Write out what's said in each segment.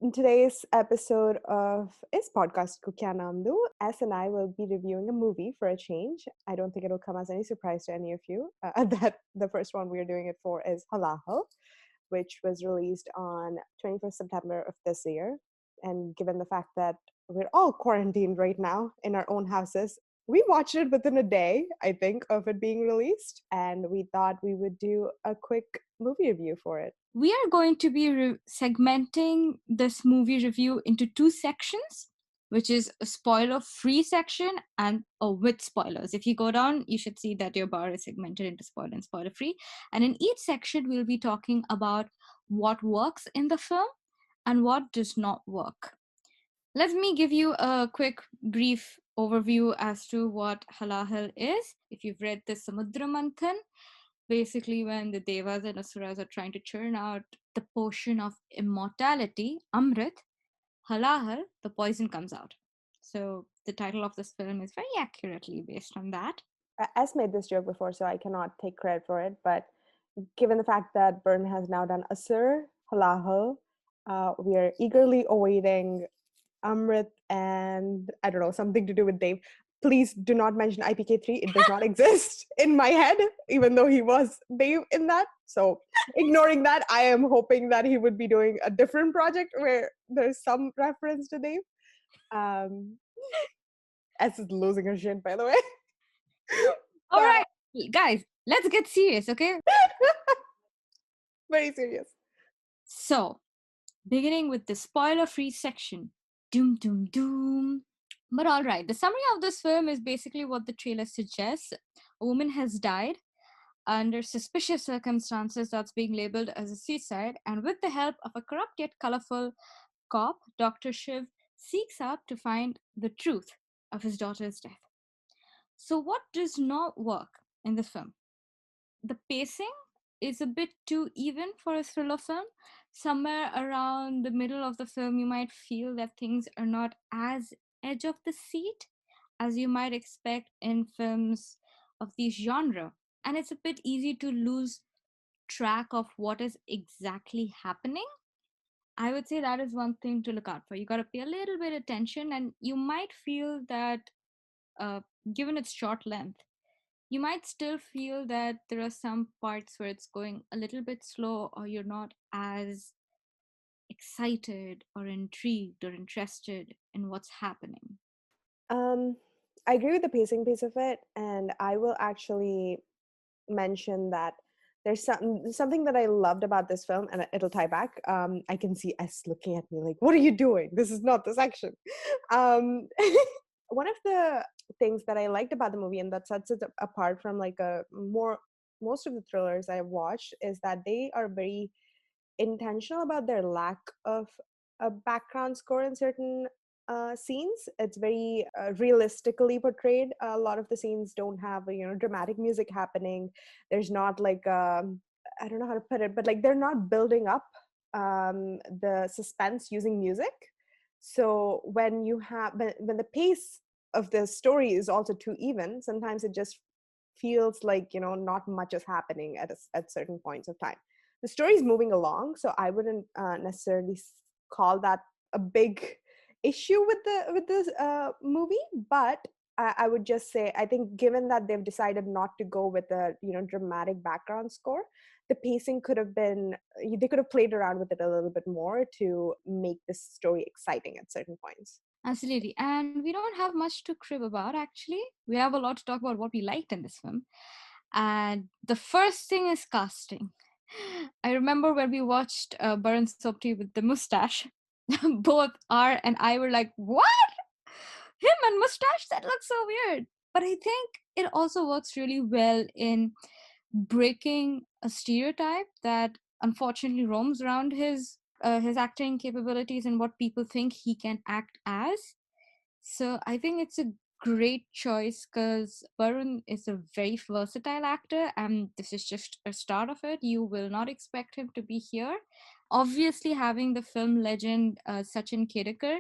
In today's episode of Is Podcast Ko Kya Naam Doon, S and I will be reviewing a movie for a change. I don't think it'll come as any surprise to any of you that the first one we're doing it for is Halahal, which was released on 21st September of this year. And given the fact that we're all quarantined right now in our own houses, we watched it within a day, I think, of it being released. And we thought we would do a quick movie review for it. We are going to be segmenting this movie review into two sections, which is a spoiler-free section and a with spoilers. If you go down, you should see that your bar is segmented into spoiler and spoiler-free. And in each section, we'll be talking about what works in the film and what does not work. Let me give you a quick, brief overview as to what Halahal is. If you've read the Samudra Manthan, basically when the devas and asuras are trying to churn out the potion of immortality, Amrit, Halahal, the poison comes out. So the title of this film is very accurately based on that. S made this joke before, so I cannot take credit for it. But given the fact that Barun has now done Asur, Halahal, we are eagerly awaiting Amrit and I don't know, something to do with Dave. Please do not mention IPK3. It does not exist in my head, even though he was Dave in that. So ignoring that, I am hoping that he would be doing a different project where there's some reference to Dave. S is losing her shit, by the way. All right, guys, let's get serious, okay? Very serious. So, beginning with the spoiler-free section. Doom, doom, doom. But all right, the summary of this film is basically what the trailer suggests. A woman has died under suspicious circumstances that's being labeled as a suicide, and with the help of a corrupt yet colorful cop, Dr. Shiv seeks out to find the truth of his daughter's death. So, what does not work in this film? The pacing is a bit too even for a thriller film. Somewhere around the middle of the film, you might feel that things are not as edge of the seat as you might expect in films of this genre. And it's a bit easy to lose track of what is exactly happening. I would say that is one thing to look out for. You got to pay a little bit attention, and you might feel that, uh, given its short length, you might still feel that there are some parts where it's going a little bit slow, or you're not as excited or intrigued or interested in what's happening. I agree with the pacing piece of it, and I will actually mention that there's something that I loved about this film, and it'll tie back. I can see S looking at me like, "What are you doing? This is not the section." Um, one of the things that I liked about the movie, and that sets it apart from like most of the thrillers I've watched, is that they are very intentional about their lack of a background score in certain scenes. It's very realistically portrayed. A lot of the scenes don't have dramatic music happening. There's not like I don't know how to put it, but like they're not building up the suspense using music. So when you have when the pace of the story is also too even, sometimes it just feels like not much is happening at certain points of time. The story is moving along, so I wouldn't necessarily call that a big issue with this movie. But I would just say, I think given that they've decided not to go with a dramatic background score, the pacing could have been, they could have played around with it a little bit more to make this story exciting at certain points. Absolutely. And we don't have much to crib about, actually. We have a lot to talk about what we liked in this film. And the first thing is casting. I remember when we watched Barun Sobti with the mustache, both R and I were like, what? Him and mustache? That looks so weird. But I think it also works really well in breaking a stereotype that unfortunately roams around his acting capabilities and what people think he can act as. So I think it's a great choice because Barun is a very versatile actor, and this is just a start of it. You will not expect him to be here. Obviously, having the film legend Sachin Khedekar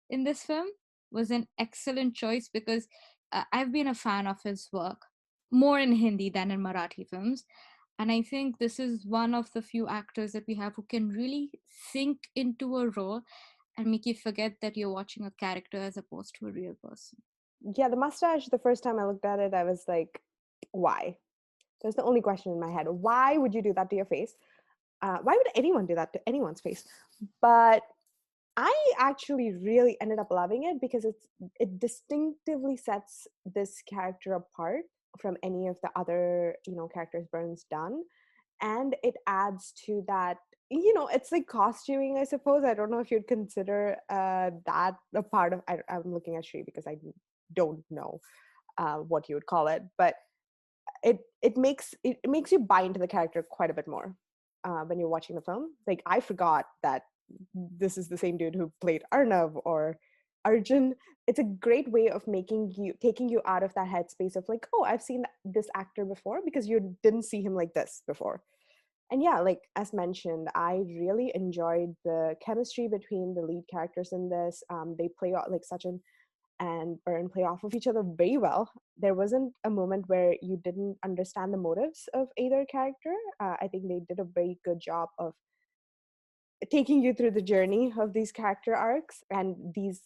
in this film was an excellent choice because I've been a fan of his work more in Hindi than in Marathi films. And I think this is one of the few actors that we have who can really sink into a role and make you forget that you're watching a character as opposed to a real person. Yeah, the mustache, the first time I looked at it, I was like, why? That's the only question in my head. Why would you do that to your face? Why would anyone do that to anyone's face? But I actually really ended up loving it because it distinctively sets this character apart from any of the other, characters Byrne's done. And it adds to that, it's like costuming, I suppose. I don't know if you'd consider that a part of, I'm looking at Shri because I don't know what you would call it, but it makes you buy into the character quite a bit more when you're watching the film. Like, I forgot that this is the same dude who played Arnav or Arjun. It's a great way of taking you out of that headspace of like, oh, I've seen this actor before, because you didn't see him like this before. And yeah, like as mentioned, I really enjoyed the chemistry between the lead characters in this. They play like Sachin and Byrne play off of each other very well. There wasn't a moment where you didn't understand the motives of either character. I think they did a very good job of taking you through the journey of these character arcs, and these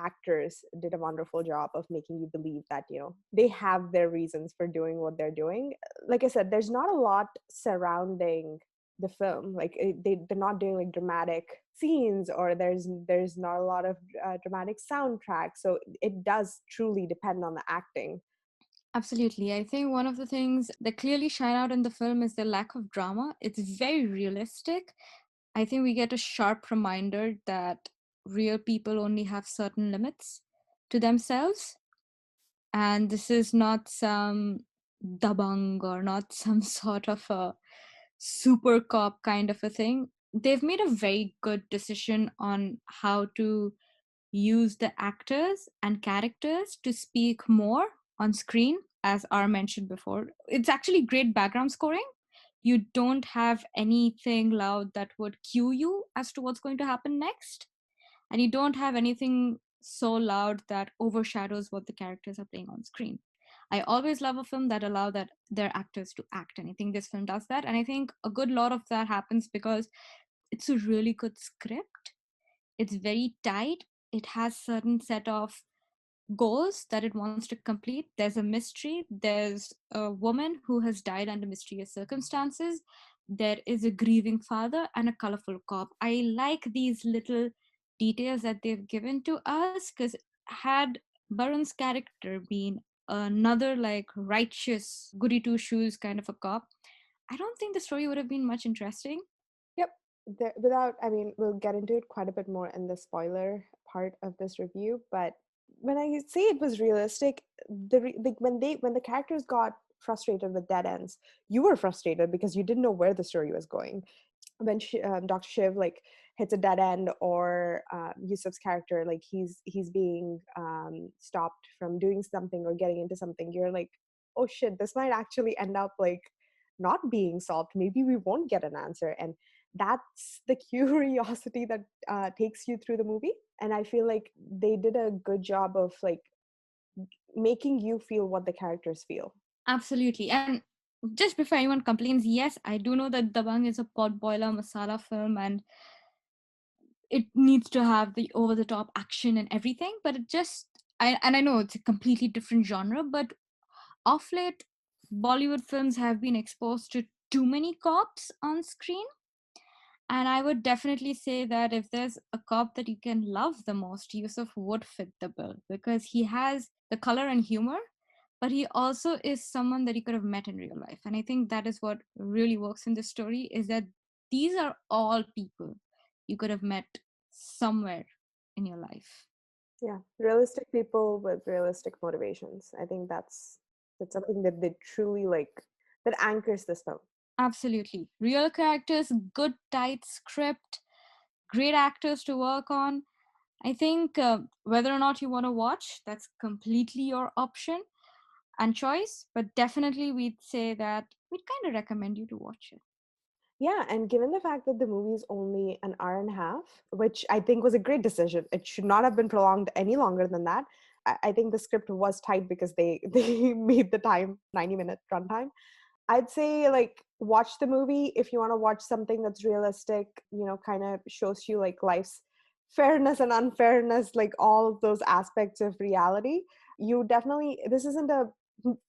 actors did a wonderful job of making you believe that they have their reasons for doing what they're doing. Like I said, there's not a lot surrounding the film. Like they're not doing like dramatic scenes, or there's not a lot of dramatic soundtrack, so it does truly depend on the acting. Absolutely. I think one of the things that clearly shine out in the film is the lack of drama. It's very realistic. I think we get a sharp reminder that real people only have certain limits to themselves. And this is not some dabang or not some sort of a super cop kind of a thing. They've made a very good decision on how to use the actors and characters to speak more on screen, as R mentioned before. It's actually great background scoring. You don't have anything loud that would cue you as to what's going to happen next, and you don't have anything so loud that overshadows what the characters are playing on screen. I always love a film that allow that their actors to act, and I think this film does that. And I think a good lot of that happens because it's a really good script. It's very tight. It has certain set of goals that it wants to complete. There's a mystery. There's a woman who has died under mysterious circumstances. There is a grieving father and a colorful cop. I like these little details that they've given to us, because had Barun's character been another like righteous goody two shoes kind of a cop, I don't think the story would have been much interesting. Yep. Without, I mean, we'll get into it quite a bit more in the spoiler part of this review. But when I say it was realistic, like when the characters got frustrated with dead ends, you were frustrated because you didn't know where the story was going. When Dr. Shiv like hits a dead end, or Yusuf's character, like he's being stopped from doing something or getting into something, you're like, oh shit, this might actually end up like not being solved. Maybe we won't get an answer. And that's the curiosity that takes you through the movie. And I feel like they did a good job of like making you feel what the characters feel. Absolutely. And just before anyone complains, yes, I do know that Dabang is a pot boiler masala film and it needs to have the over the top action and everything, but I know it's a completely different genre, but off late Bollywood films have been exposed to too many cops on screen. And I would definitely say that if there's a cop that you can love the most, Yusuf would fit the bill because he has the color and humor, but he also is someone that you could have met in real life. And I think that is what really works in this story, is that these are all people you could have met somewhere in your life. Yeah, realistic people with realistic motivations. I think that's something that they truly like, that anchors this film. Absolutely. Real characters, good tight script, great actors to work on. I think whether or not you want to watch, that's completely your option and choice. But definitely, we'd say that we'd kind of recommend you to watch it. Yeah, and given the fact that the movie is only an hour and a half, which I think was a great decision, it should not have been prolonged any longer than that. I think the script was tight because they they made the time 90-minute runtime. I'd say like watch the movie if you want to watch something that's realistic, kind of shows you like life's fairness and unfairness, like all of those aspects of reality. You definitely, this isn't a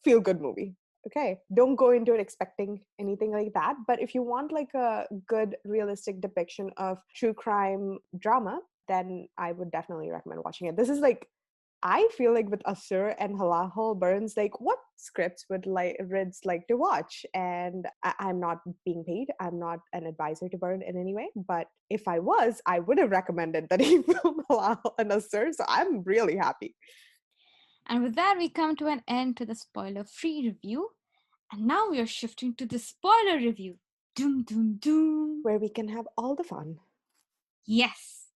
feel good movie. Okay. Don't go into it expecting anything like that. But if you want like a good, realistic depiction of true crime drama, then I would definitely recommend watching it. This is like I feel like with Asur and Halahal Burns, like what scripts would like Rids like to watch? And I'm not being paid. I'm not an advisor to Burn in any way. But if I was, I would have recommended that he film Halahal and Asur. So I'm really happy. And with that, we come to an end to the spoiler free review. And now we are shifting to the spoiler review. Doom, doom, doom. Where we can have all the fun. Yes.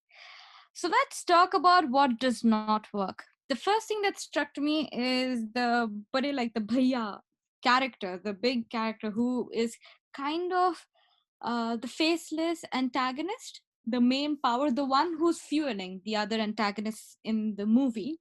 So let's talk about what does not work. The first thing that struck me is the bhaiya character, the big character who is kind of the faceless antagonist, the main power, the one who's fueling the other antagonists in the movie,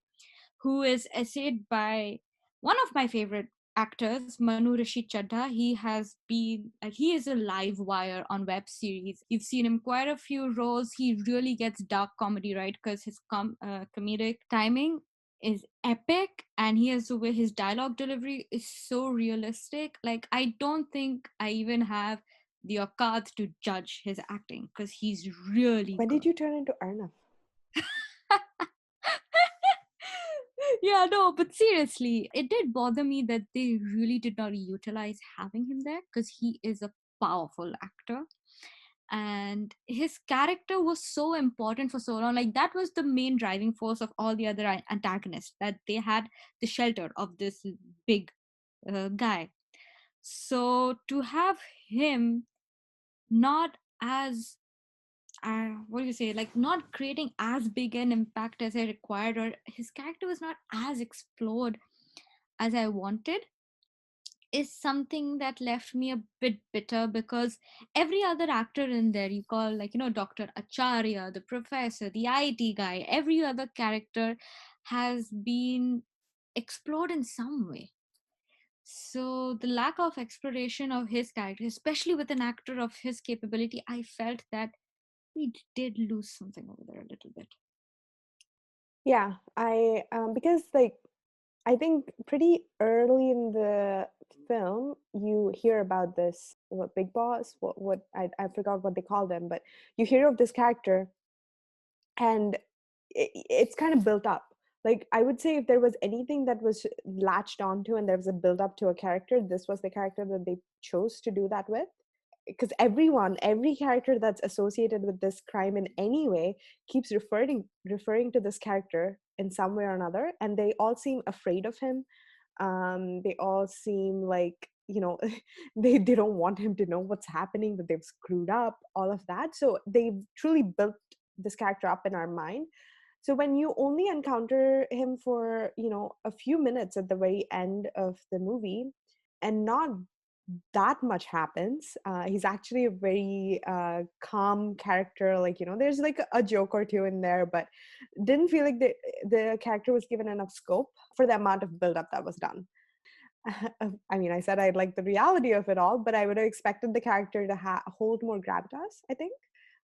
who is essayed by one of my favorite actors, Manu Rashid Chadha. He is a live wire on web series. You've seen him quite a few roles. He really gets dark comedy right because his comedic timing is epic, and he has the way his dialogue delivery is so realistic. Like, I don't think I even have the auqat to judge his acting because he's really When good. did you turn into Arnav? Yeah, no, but seriously, it did bother me that they really did not utilize having him there because he is a powerful actor. And his character was so important for so long. Like, that was the main driving force of all the other antagonists, that they had the shelter of this big guy. So to have him not as what do you say, like not creating as big an impact as I required, or his character was not as explored as I wanted, is something that left me a bit bitter, because every other actor in there, you call, like, Dr. Acharya, the professor, the IT guy, every other character has been explored in some way. So the lack of exploration of his character, especially with an actor of his capability, I felt that we did lose something over there a little bit. Yeah, I because like I think pretty early in the film you hear about this what big boss what I forgot what they call them, but you hear of this character and it's kind of built up. Like I would say if there was anything that was latched onto and there was a build up to a character, this was the character that they chose to do that with, because every character that's associated with this crime in any way keeps referring to this character in some way or another, and they all seem afraid of him. They all seem like they don't want him to know what's happening, that they've screwed up all of that, so they've truly built this character up in our mind. So when you only encounter him for a few minutes at the very end of the movie and not that much happens. He's actually a very calm character. Like there's like a joke or two in there, but didn't feel like the character was given enough scope for the amount of build-up that was done. I mean, I said I'd like the reality of it all, but I would have expected the character to hold more gravitas, I think,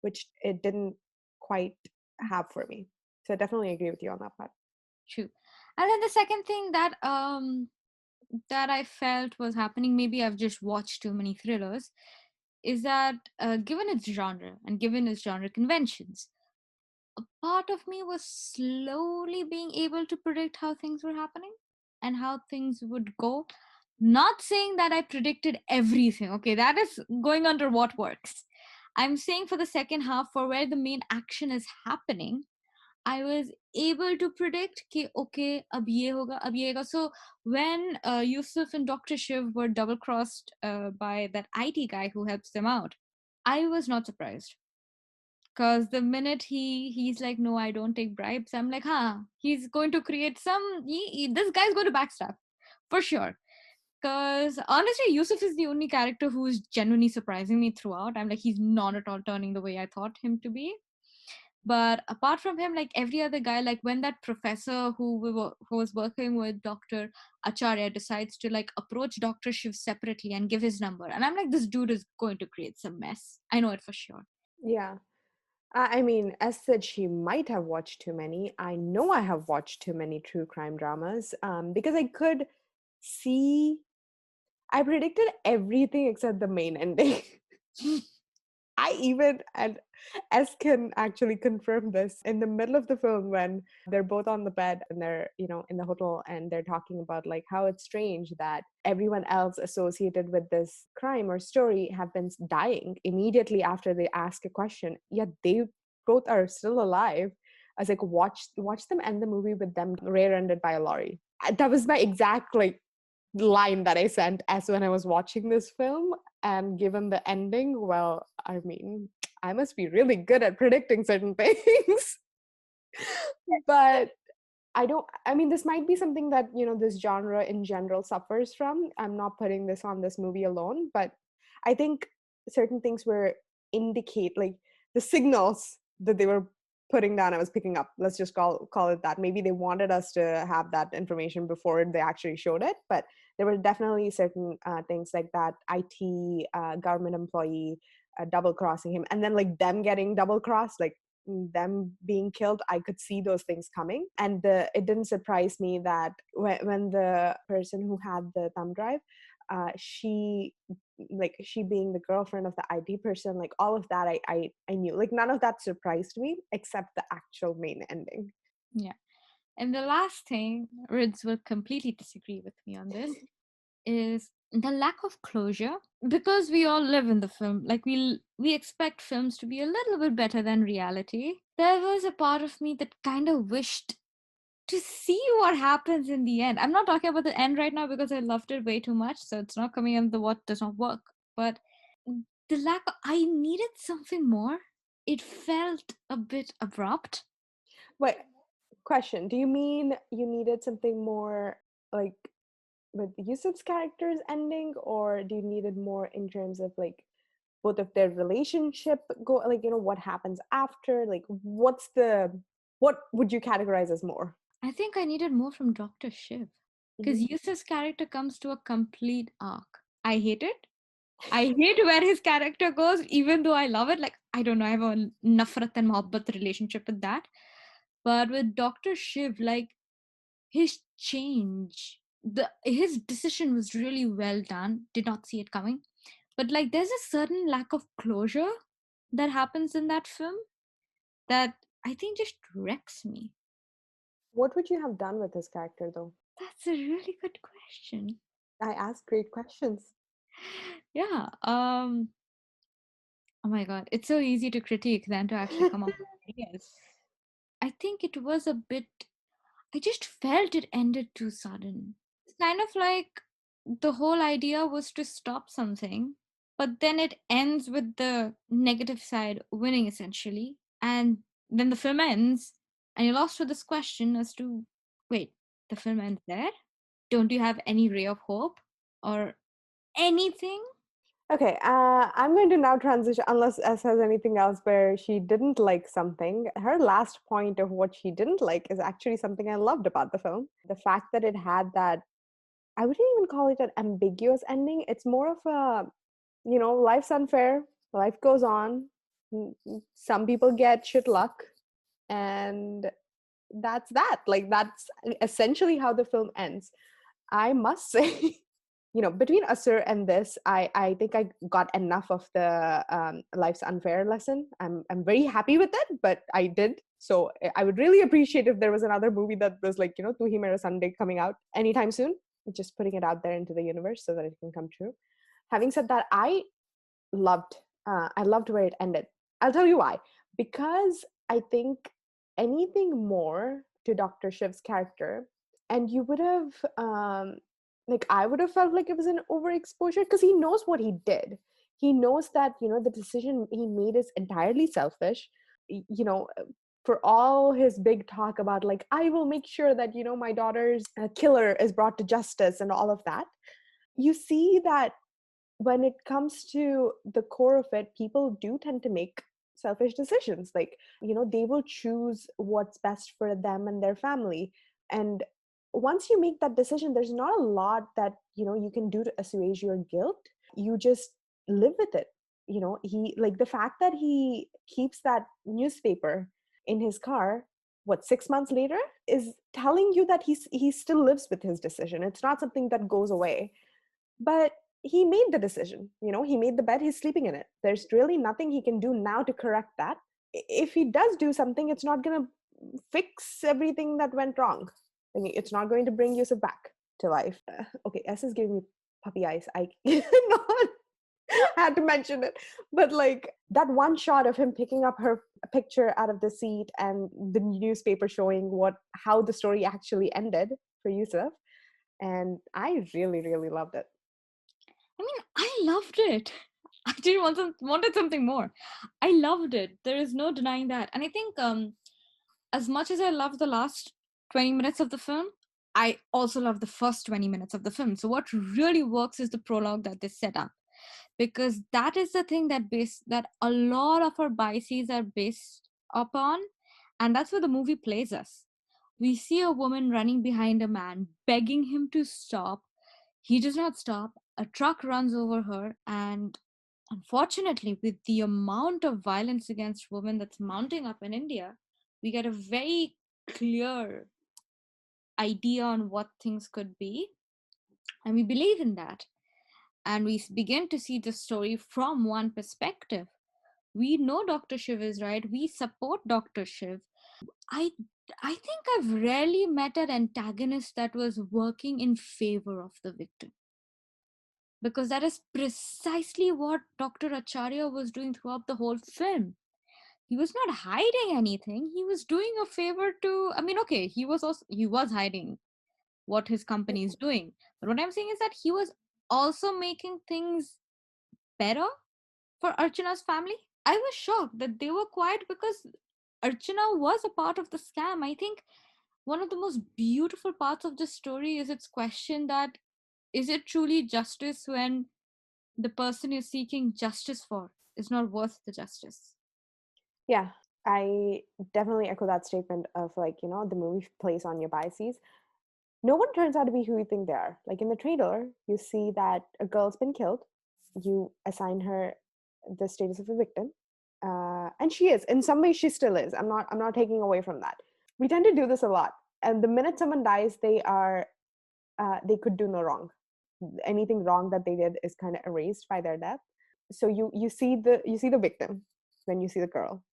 which it didn't quite have for me. So I definitely agree with you on that part. True. And then the second thing that I felt was happening, maybe I've just watched too many thrillers, is that given its genre and given its genre conventions, a part of me was slowly being able to predict how things were happening and how things would go. Not saying that I predicted everything, okay, that is going under what works. I'm saying for the second half, for where the main action is happening, I was able to predict कि okay अब ये होगा अब ये होगा. So when Yusuf and Dr. Shiv were double crossed by that IT guy who helps them out, I was not surprised, because the minute he's like, no, I don't take bribes, I'm like, huh, he's going to create this guy's going to backstab for sure. Because honestly, Yusuf is the only character who is genuinely surprising me throughout. I'm like, he's not at all turning the way I thought him to be. But apart from him, like every other guy, like when that professor who was working with Dr. Acharya decides to like approach Dr. Shiv separately and give his number, and I'm like, this dude is going to create some mess. I know it for sure. Yeah. I mean, as said, she might have watched too many. I know I have watched too many true crime dramas because I could see, I predicted everything except the main ending. I even, and S can actually confirm this, in the middle of the film when they're both on the bed and they're, in the hotel and they're talking about like how it's strange that everyone else associated with this crime or story have been dying immediately after they ask a question, yet they both are still alive. I was like, watch them end the movie with them rear-ended by a lorry. That was my exact like line that I sent as when I was watching this film. And given the ending, well, I mean, I must be really good at predicting certain things. But I mean, this might be something that, this genre in general suffers from. I'm not putting this on this movie alone, but I think certain things were indicate like the signals that they were putting down, I was picking up. Let's just call it that. Maybe they wanted us to have that information before they actually showed it, but there were definitely certain things like that IT government employee double crossing him, and then like them getting double crossed, like them being killed. I could see those things coming, and it didn't surprise me that when the person who had the thumb drive, she she being the girlfriend of the IT person, like all of that, I knew. Like none of that surprised me except the actual main ending. Yeah. And the last thing, Rids will completely disagree with me on this, is the lack of closure. Because we all live in the film, like we expect films to be a little bit better than reality. There was a part of me that kind of wished to see what happens in the end. I'm not talking about the end right now because I loved it way too much, so it's not coming in the what does not work. But the I needed something more. It felt a bit abrupt. Wait, question. Do you mean you needed something more like with Yusuf's character's ending, or do you need it more in terms of like both of their relationship go, like what happens after, like what would you categorize as more? I think I needed more from Dr. Shiv. Because Mhm. Yusuf's character comes to a complete arc. I hate it. I hate where his character goes, even though I love it. Like, I don't know, I have a nafrat and mohabbat relationship with that. But with Dr. Shiv, like, his change, his decision was really well done. Did not see it coming. But, like, there's a certain lack of closure that happens in that film that I think just wrecks me. What would you have done with his character though? That's a really good question. I asked great questions. Yeah. Oh my god, it's so easy to critique than to actually come up with ideas. I think it was a bit. I just felt it ended too sudden. It's kind of like the whole idea was to stop something, but then it ends with the negative side winning essentially, and then the film ends, and you're lost with this question as to wait, the film ends there? Don't you have any ray of hope or anything? Okay, I'm going to now transition, unless S has anything else where she didn't like something. Her last point of what she didn't like is actually something I loved about the film. The fact that it had that, I wouldn't even call it an ambiguous ending. It's more of a, life's unfair, life goes on. Some people get shit luck, and that's that. Like, that's essentially how the film ends. I must say, between Asur and this, I think I got enough of the life's unfair lesson. I'm very happy with it, but I did. So I would really appreciate if there was another movie that was like, Tu Hi Mera Sunday coming out anytime soon. Just putting it out there into the universe so that it can come true. Having said that, loved I loved where it ended. I'll tell you why. Because I think anything more to Dr. Shiv's character, and you would have like I would have felt like it was an overexposure because he knows what he did. He knows that, the decision he made is entirely selfish. You know, for all his big talk about like I will make sure that, my daughter's killer is brought to justice and all of that. You see that when it comes to the core of it, people do tend to make selfish decisions. Like, they will choose what's best for them and their family. And once you make that decision, there's not a lot that, you can do to assuage your guilt. You just live with it. He, like, the fact that he keeps that newspaper in his car, what, 6 months later, is telling you that he still lives with his decision. It's not something that goes away. But he made the decision. He made the bed, he's sleeping in it. There's really nothing he can do now to correct that. If he does do something, it's not going to fix everything that went wrong. I mean, it's not going to bring Yusuf back to life. Okay, S is giving me puppy eyes. I not had to mention it. But like that one shot of him picking up her picture out of the seat and the newspaper showing how the story actually ended for Yusuf. And I really, really loved it. I mean, I loved it. I didn't wanted something more. I loved it. There is no denying that. And I think as much as I loved the last 20 minutes of the film, I also love the first 20 minutes of the film. So what really works is the prologue that they set up, because that is the thing that a lot of our biases are based upon, and that's where the movie plays us. We see a woman running behind a man, begging him to stop. He does not stop. A truck runs over her, and unfortunately, with the amount of violence against women that's mounting up in India, we get a very clear idea on what things could be, and we believe in that. And we begin to see the story from one perspective. We know Dr. Shiv is right. We support Dr. Shiv. I I think I've rarely met an antagonist that was working in favor of the victim, because that is precisely what Dr. Acharya was doing throughout the whole film. He was not hiding anything. He was doing a favor to, I mean, okay, he was hiding what his company is doing. But what I'm saying is that he was also making things better for Archana's family. I was shocked that they were quiet because Archana was a part of the scam. I think one of the most beautiful parts of this story is its question that, is it truly justice when the person you're seeking justice for is not worth the justice? Yeah, I definitely echo that statement of, like, the movie plays on your biases. No one turns out to be who you think they are. Like in the trailer, you see that a girl's been killed. You assign her the status of a victim, and she is. In some ways, she still is. I'm not. I'm not taking away from that. We tend to do this a lot. And the minute someone dies, they are. They could do no wrong. Anything wrong that they did is kind of erased by their death. So you see the victim when you see the girl.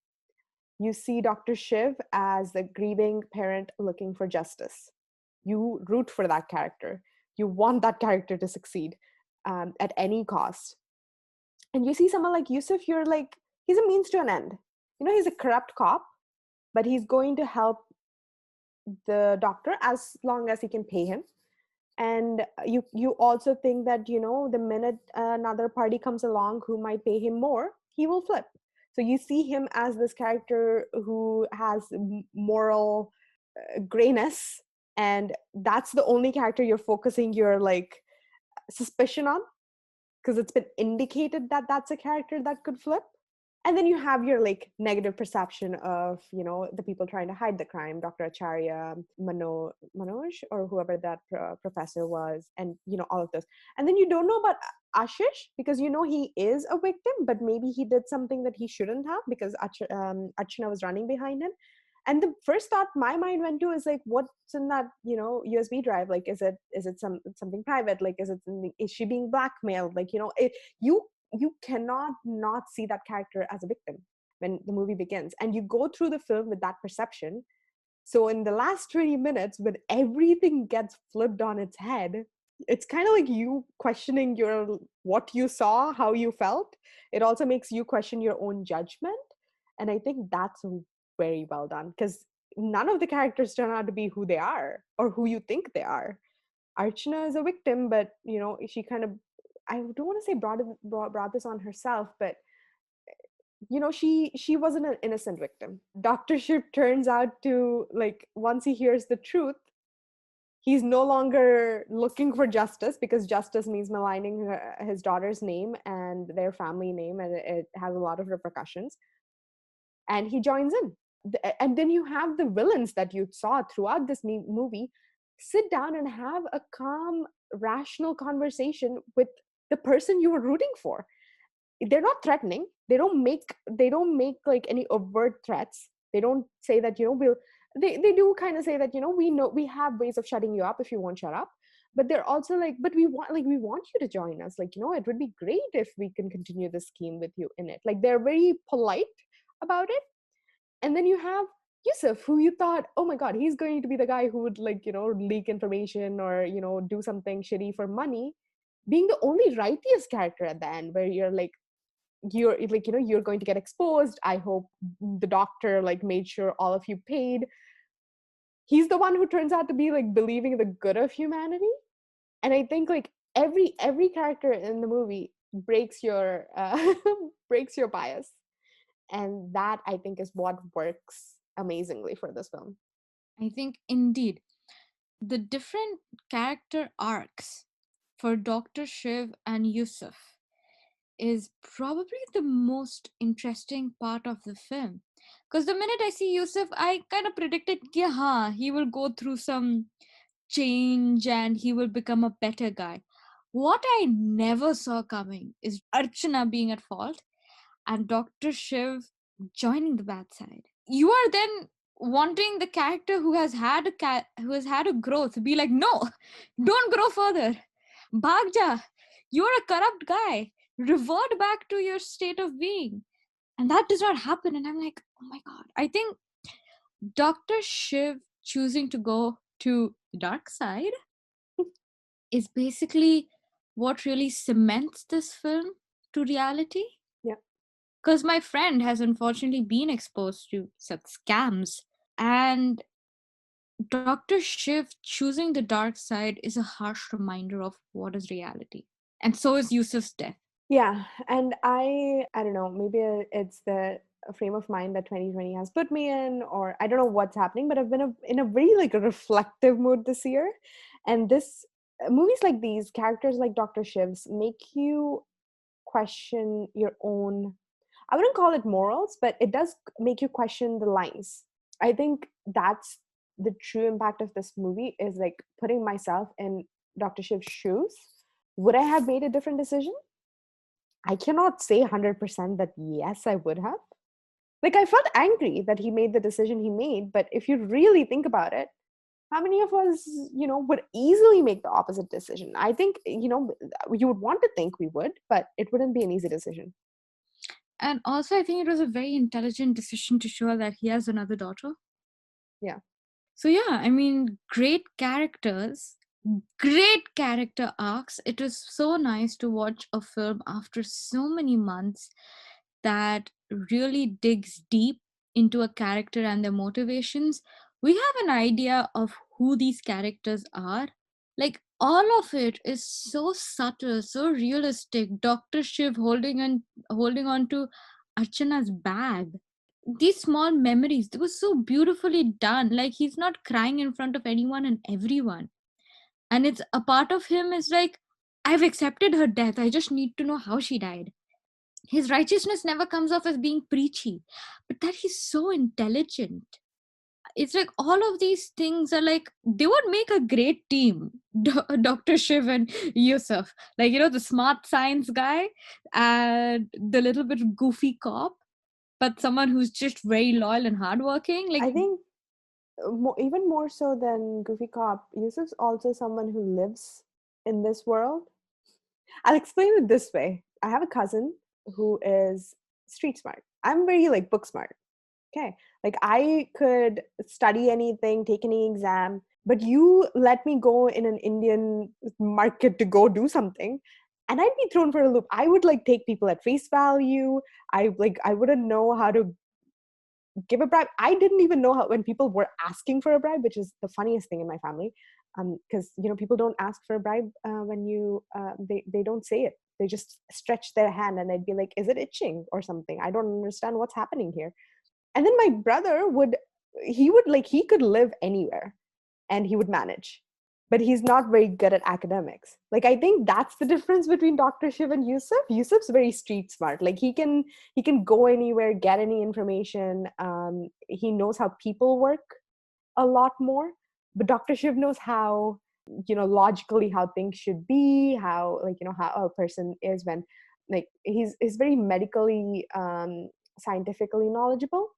You see Dr. Shiv as the grieving parent looking for justice. You root for that character. You want that character to succeed at any cost. And you see someone like Yusuf, you're like, he's a means to an end. He's a corrupt cop, but he's going to help the doctor as long as he can pay him. And you also think that, the minute another party comes along who might pay him more, he will flip. So you see him as this character who has moral grayness, and that's the only character you're focusing your like suspicion on, because it's been indicated that that's a character that could flip. And then you have your like negative perception of, the people trying to hide the crime, Dr. Acharya, Manoj, or whoever that professor was, and all of those. And then you don't know about Ashish, because he is a victim, but maybe he did something that he shouldn't have, because Archana was running behind him. And the first thought my mind went to is like, what's in that USB drive? Like, is it something private? Like, is she being blackmailed? Like, you cannot not see that character as a victim when the movie begins, and you go through the film with that perception. So in the last 20 minutes, when everything gets flipped on its head, it's kind of like you questioning what you saw, how you felt. It also makes you question your own judgment. And I think that's very well done, because none of the characters turn out to be who they are or who you think they are. Archana is a victim, but she kind of, I don't want to say brought this on herself, but she wasn't an innocent victim. Dr. Shiv turns out to, like, once he hears the truth, he's no longer looking for justice, because justice means maligning his daughter's name and their family name, and it has a lot of repercussions. and he joins in. And then you have the villains that you saw throughout this movie sit down and have a calm, rational conversation with the person you were rooting for. They're not threatening. They don't make like any overt threats. They don't say that, they do kind of say that, we know we have ways of shutting you up if you won't shut up. But they're also like, but we want you to join us. Like, it would be great if we can continue this scheme with you in it. Like, they're very polite about it. And then you have Yusuf, who you thought, oh my god, he's going to be the guy who would, like, leak information or, do something shitty for money, being the only righteous character at the end, where you're going to get exposed. I hope the doctor, like, made sure all of you paid. He's the one who turns out to be, like, believing the good of humanity. And I think, like, every character in the movie breaks your breaks your bias, and that, I think, is what works amazingly for this film. I think indeed the different character arcs for Dr. Shiv and Yusuf is probably the most interesting part of the film. Because the minute I see Yusuf, I kind of predicted, yeah, he will go through some change and he will become a better guy. What I never saw coming is Archana being at fault and Dr. Shiv joining the bad side. You are then wanting the character who has had a growth be like, no, don't grow further. Bhagja, you're a corrupt guy. Revert back to your state of being. And that does not happen. And I'm like, oh my god. I think Dr. Shiv choosing to go to the dark side is basically what really cements this film to reality. Yeah. Because my friend has unfortunately been exposed to such scams. And Dr. Shiv choosing the dark side is a harsh reminder of what is reality. And so is Yusuf's death. Yeah, and I don't know, maybe it's the frame of mind that 2020 has put me in, or I don't know what's happening, but I've been in a very, like, a reflective mood this year. And this movies like these, characters like Dr. Shiv's, make you question your own, I wouldn't call it morals, but it does make you question the lines. I think that's the true impact of this movie, is like putting myself in Dr. Shiv's shoes. Would I have made a different decision? I cannot say 100% that yes, I would have. Like, I felt angry that he made the decision he made, but if you really think about it, how many of us, would easily make the opposite decision? I think, you would want to think we would, but it wouldn't be an easy decision. And also, I think it was a very intelligent decision to show that he has another daughter. Yeah. So, yeah, I mean, great characters, great character arcs. It was so nice to watch a film after so many months that really digs deep into a character and their motivations. We have an idea of who these characters are. Like, all of it is so subtle, so realistic. Dr. Shiv holding on to Archana's bag. These small memories, they were so beautifully done. Like, he's not crying in front of anyone and everyone. And it's a part of him is like, I've accepted her death. I just need to know how she died. His righteousness never comes off as being preachy, but that he's so intelligent. It's like all of these things are like, they would make a great team. Dr. Shiv and Yusuf, like, the smart science guy and the little bit goofy cop, but someone who's just very loyal and hardworking. Like, I think even more so than Goofy Cop, Yusuf's also someone who lives in this world. I'll explain it this way. I have a cousin who is street smart. I'm very, like, book smart. Okay. Like, I could study anything, take any exam, but you let me go in an Indian market to go do something, and I'd be thrown for a loop. I would, like, take people at face value. I wouldn't know how to give a bribe. I didn't even know how, when people were asking for a bribe, which is the funniest thing in my family. Because, people don't ask for a bribe when they don't say it. They just stretch their hand, and I'd be like, is it itching or something? I don't understand what's happening here. And then my brother he could live anywhere and he would manage. but he's not very good at academics. Like, I think that's the difference between Dr. Shiv and Yusuf. Yusuf's very street smart. Like, he can go anywhere, get any information. He knows how people work a lot more. But Dr. Shiv knows how, logically how things should be, how, like, how a person is when, like, he's very medically, scientifically knowledgeable.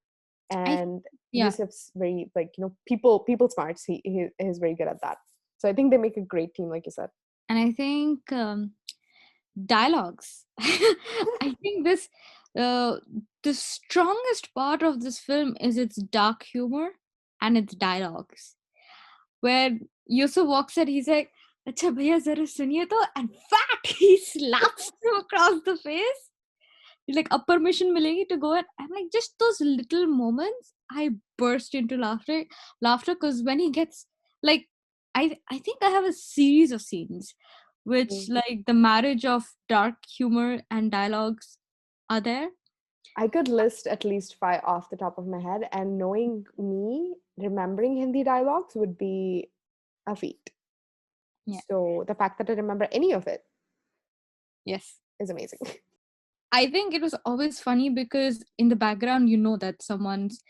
I And yeah, Yusuf's very, like, people smarts. He is very good at that. So I think they make a great team, like you said. and I think dialogues. I think uh, the strongest part of this film is its dark humor and its dialogues. Where Yusuf walks in, he's like, "Acha bhaiya zara suniye to," and fact, he slaps him across the face. He's like, "Up permission milegi to go," and I'm like, just those little moments, I burst into laughter because when he gets like, I think I have a series of scenes which Mm. like the marriage of dark humor and dialogues are there. I could list at least five off the top of my head, and knowing me, remembering Hindi dialogues would be a feat. Yeah. So the fact that I remember any of it Yes. is amazing. I think it was always funny because in the background, you know that someone's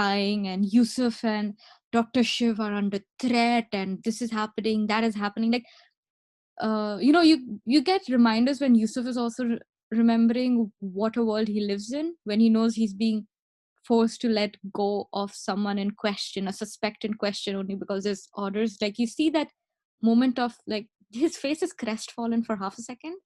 dying and Yusuf and Dr. Shiv are under threat and this is happening, that is happening. Like, you get reminders when Yusuf is also remembering what a world he lives in, when he knows he's being forced to let go of someone in question, a suspect in question only because there's orders. Like, you see that moment of like his face is crestfallen for half a second,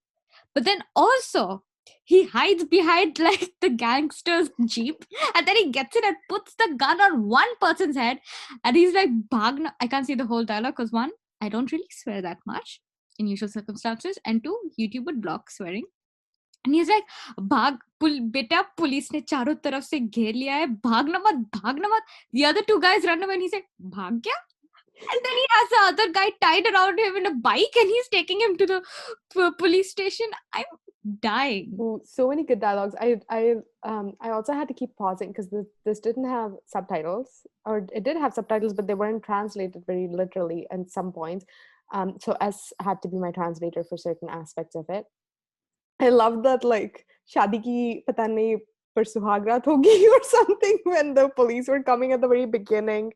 but then also he hides behind like the gangster's jeep, and then he gets in and puts the gun on one person's head, and he's like, "Bhagna." I can't say the whole dialogue because one, I don't really swear that much in usual circumstances, and two, YouTube would block swearing. And he's like, beta, police ne charo taraf se gher liya hai, bhagna mat. The other two guys run away and he's like, bhag gaya? And then he has the other guy tied around him in a bike and he's taking him to the police station. I'm dying. Ooh, so many good dialogues. I also had to keep pausing because this didn't have subtitles, or it did have subtitles, but they weren't translated very literally at some points. So S had to be my translator for certain aspects of it. I love that, like, शादी की पता नहीं पर सुहागरात होगी or something when the police were coming at the very beginning.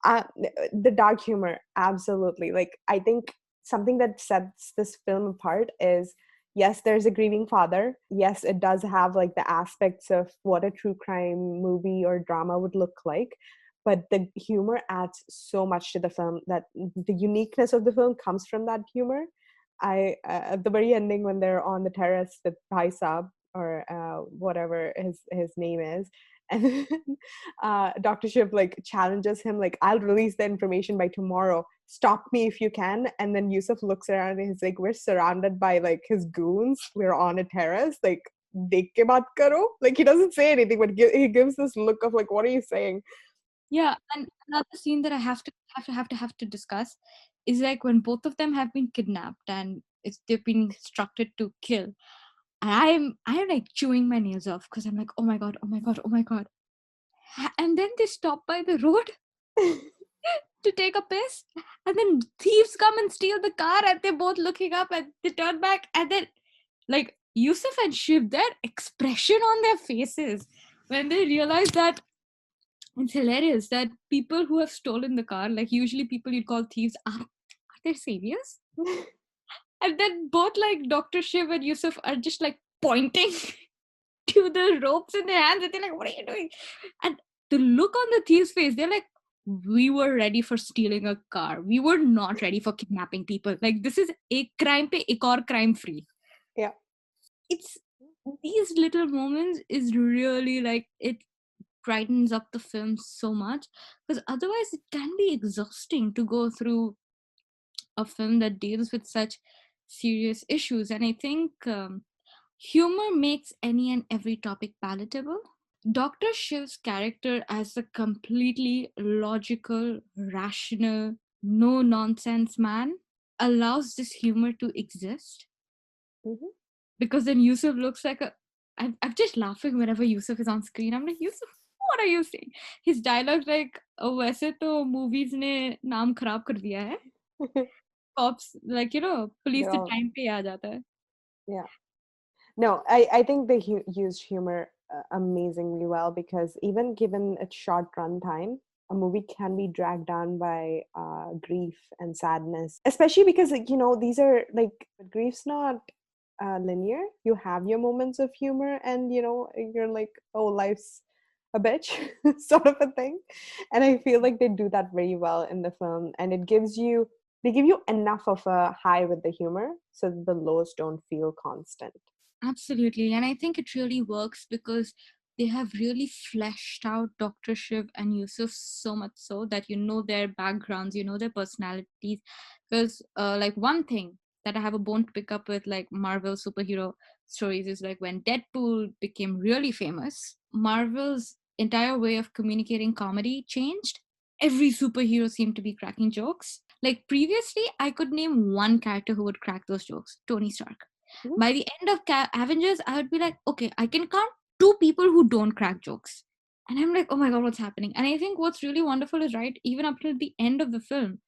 The dark humor, absolutely. Like, I think something that sets this film apart is, yes, there's a grieving father. Yes, it does have like the aspects of what a true crime movie or drama would look like. But the humor adds so much to the film that the uniqueness of the film comes from that humor. At the very ending when they're on the terrace with Bhai Saab, or whatever his name is, and Dr. Shiv like challenges him, like, I'll release the information by tomorrow. Stop me if you can. And then Yusuf looks around and he's like, we're surrounded by like his goons. We're on a terrace. Like, dekh ke baat karo. Like, he doesn't say anything, but he gives this look of like, what are you saying? Yeah, and another scene that I have to discuss is like when both of them have been kidnapped and they've been instructed to kill. And I'm like chewing my nails off because I'm like, oh my god, oh my god, oh my god. And then they stop by the road to take a piss, and then thieves come and steal the car, and they're both looking up and they turn back, and then like Yusuf and Shiv, their expression on their faces when they realize that it's hilarious that people who have stolen the car, like usually people you'd call thieves, are they saviors? And then both like Dr. Shiv and Yusuf are just like pointing to the ropes in their hands, and they're like, "What are you doing?" And the look on the thief's face, they're like, "We were ready for stealing a car. We were not ready for kidnapping people. Like, this is a crime pe ek aur crime free." Yeah. It's these little moments is really like it brightens up the film so much, because otherwise it can be exhausting to go through a film that deals with such serious issues. And I think humor makes any and every topic palatable. Dr. Shiv's character as a completely logical, rational, no nonsense man allows this humor to exist, Mhm. because then Yusuf looks like a. I'm just laughing whenever Yusuf is on screen. I'm like, Yusuf, what are you saying? His dialogue like, "Oh, वैसे तो movies ने नाम खराब कर दिया है." Cops, like, police They're से all, time पे आ जाता है. yeah. No, I think they used humor amazingly well because even given its short run time, a movie can be dragged down by grief and sadness, especially because like, these are like grief's not linear. You have your moments of humor, and you're like, oh, life's a bitch, sort of a thing. And I feel like they do that very well in the film, and they give you enough of a high with the humor so that the lows don't feel constant. Absolutely. And I think it really works because they have really fleshed out Dr. Shiv and Yusuf so much so that you know their backgrounds, you know their personalities. Because, like, one thing that I have a bone to pick up with, like, Marvel superhero stories is like when Deadpool became really famous, Marvel's entire way of communicating comedy changed. Every superhero seemed to be cracking jokes. Like, previously, I could name one character who would crack those jokes: Tony Stark. Mhm. By the end of Avengers, I would be like, okay, I can count two people who don't crack jokes. And I'm like, oh my god, what's happening? And I think what's really wonderful is, right, even up till the end of the film,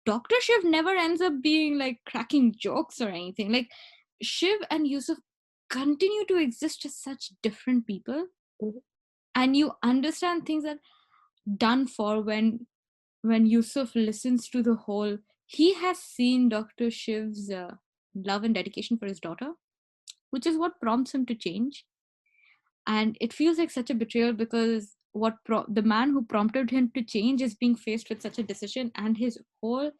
Dr. Shiv never ends up being like cracking jokes or anything. Like, Shiv and Yusuf continue to exist as such different people. Mhm. And you understand things that done for when Yusuf listens to the whole, he has seen Dr. Shiv's love and dedication for his daughter, which is what prompts him to change. And it feels like such a betrayal because the man who prompted him to change is being faced with such a decision, and his whole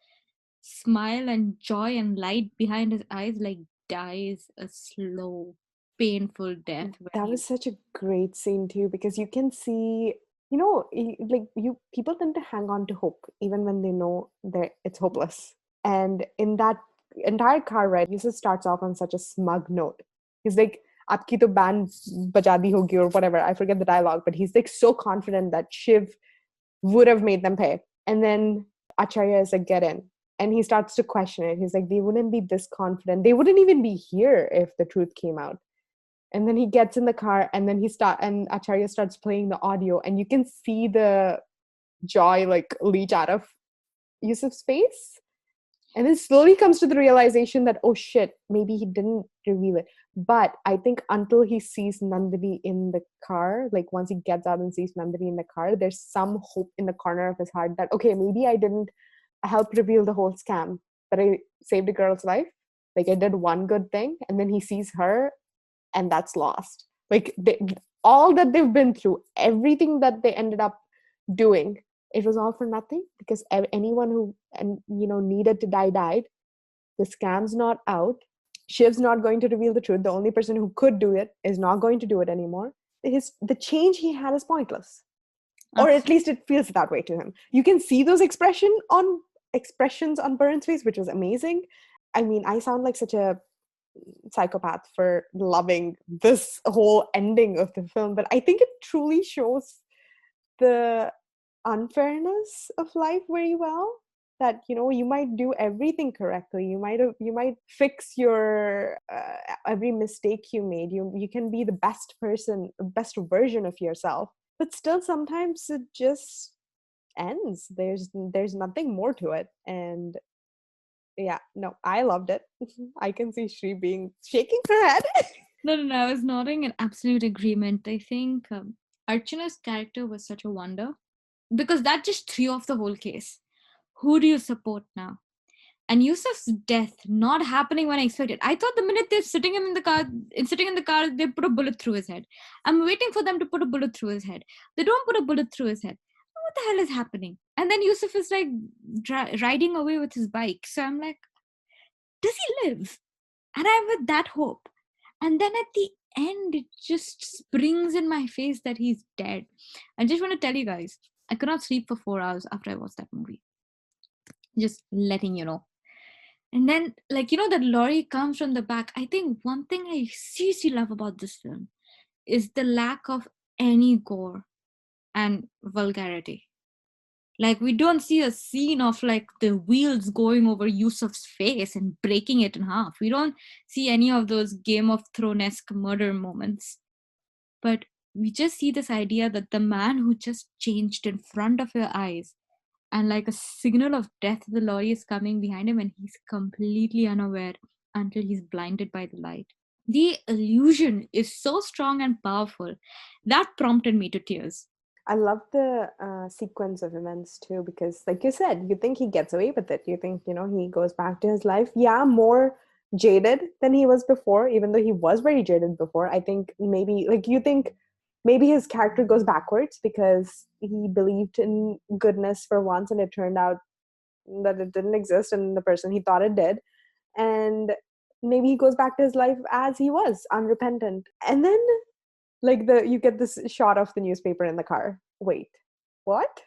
smile and joy and light behind his eyes like dies a slow, painful death when That he. was such a great scene too, because you can see, like you people tend to hang on to hope even when they know that it's hopeless. And in that entire car ride, Yusuf starts off on such a smug note. He's like, "Aapki to band baja di hogi," or whatever. I forget the dialogue, but he's like so confident that Shiv would have made them pay. And then Acharya is like, "Get in." And he starts to question it. He's like, they wouldn't be this confident. They wouldn't even be here if the truth came out. And then he gets in the car, and then and Acharya starts playing the audio, and you can see the joy like leach out of Yusuf's face. And then slowly comes to the realization that, oh shit, maybe he didn't reveal it. But I think until he sees Nandini in the car, like once he gets out and sees Nandini in the car, there's some hope in the corner of his heart that, okay, maybe I didn't help reveal the whole scam, but I saved a girl's life. Like I did one good thing. And then he sees her, and that's lost. Like all that they've been through, everything that they ended up doing, it was all for nothing because anyone who needed to die died. The scam's not out. Shiv's not going to reveal the truth. The only person who could do it is not going to do it anymore. The change he had is pointless, or at least it feels that way to him. You can see those expressions on Burns' face, which was amazing. I mean, I sound like such a psychopath for loving this whole ending of the film, but I think it truly shows the unfairness of life very well. That you might do everything correctly, you might fix your every mistake you made, you can be the best person, the best version of yourself, but still sometimes it just ends. There's nothing more to it. And yeah, no, I loved it. I can see Shri being shaking her head. No, no, no. I was nodding in absolute agreement. I think Archana's character was such a wonder because that just threw off the whole case. Who do you support now? And Yusuf's death not happening when I expected. I thought the minute they're sitting in the car, they put a bullet through his head. I'm waiting for them to put a bullet through his head. They don't put a bullet through his head. What the hell is happening? And then Yusuf is like riding away with his bike. So I'm like, does he live? And I'm with that hope. And then at the end, it just springs in my face that he's dead. I just want to tell you guys, I could not sleep for 4 hours after I watched that movie. Just letting you know. And then, like, that lorry comes from the back. I think one thing I seriously love about this film is the lack of any gore and vulgarity. Like, we don't see a scene of like the wheels going over Yusuf's face and breaking it in half. We don't see any of those Game of Thrones-esque murder moments. But we just see this idea that the man who just changed in front of your eyes and like a signal of death, the lorry is coming behind him and he's completely unaware until he's blinded by the light. The illusion is so strong and powerful that prompted me to tears. I love the sequence of events too, because, like you said, you think he gets away with it. You think, he goes back to his life. Yeah, more jaded than he was before, even though he was very jaded before. I think maybe, like, you think maybe his character goes backwards because he believed in goodness for once and it turned out that it didn't exist and the person he thought it did. And maybe he goes back to his life as he was, unrepentant. And then like you get this shot of the newspaper in the car. Wait, what?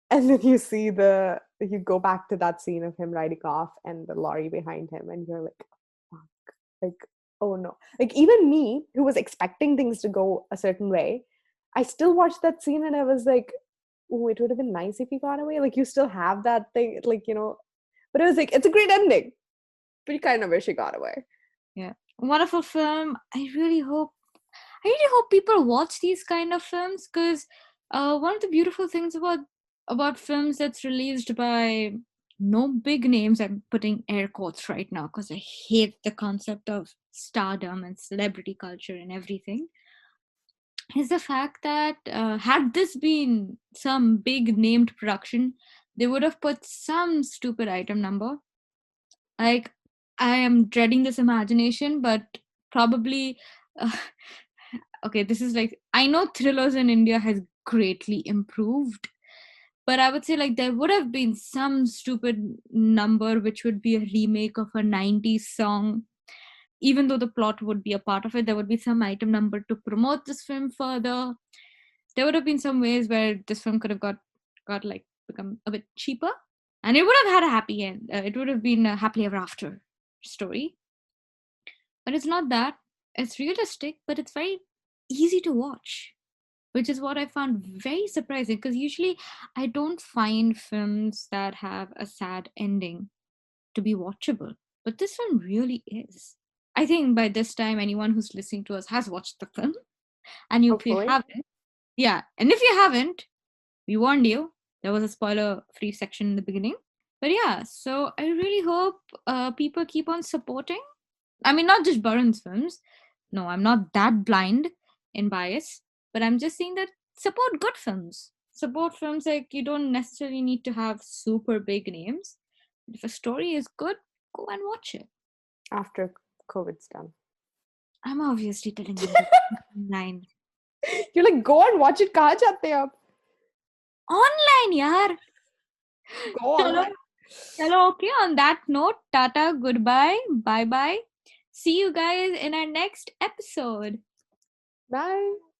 And then you go back to that scene of him riding off and the lorry behind him, and you're like, fuck, like, oh no. Like, even me, who was expecting things to go a certain way, I still watched that scene and I was like, oh, it would have been nice if he got away. Like, you still have that thing, like, but it was like, it's a great ending, but you kind of wish he got away. Yeah. Wonderful film. I really hope people watch these kind of films, because one of the beautiful things about films that's released by no big names, I'm putting air quotes right now because I hate the concept of stardom and celebrity culture and everything, is the fact that had this been some big named production, they would have put some stupid item number. Like, I am dreading this imagination, but probably uh, okay, this is like, I know thrillers in India has greatly improved, but I would say like there would have been some stupid number which would be a remake of a 90s song. Even though the plot would be a part of it, there would be some item number to promote this film further. There would have been some ways where this film could have got like become a bit cheaper, and it would have had a happy end. It would have been a happily ever after story. But it's not that. It's realistic, but it's very easy to watch, which is what I found very surprising, because usually I don't find films that have a sad ending to be watchable. But this one really is. I think by this time, anyone who's listening to us has watched the film. And if you Hopefully. haven't, yeah. And if you haven't, we warned you. There was a spoiler free section in the beginning. But yeah, so I really hope people keep on supporting. I mean, not just Barun's films. No, I'm not that blind in bias, but I'm just saying that support good films. Support films, like, you don't necessarily need to have super big names. If a story is good, go and watch it. After COVID's done. I'm obviously telling you that online. You're like, go and watch it. कहाँ जाते हैं आप? Online, yaar. Go Chalo, online. chalo, okay. On that note, tata, goodbye, bye bye. See you guys in our next episode. Bye.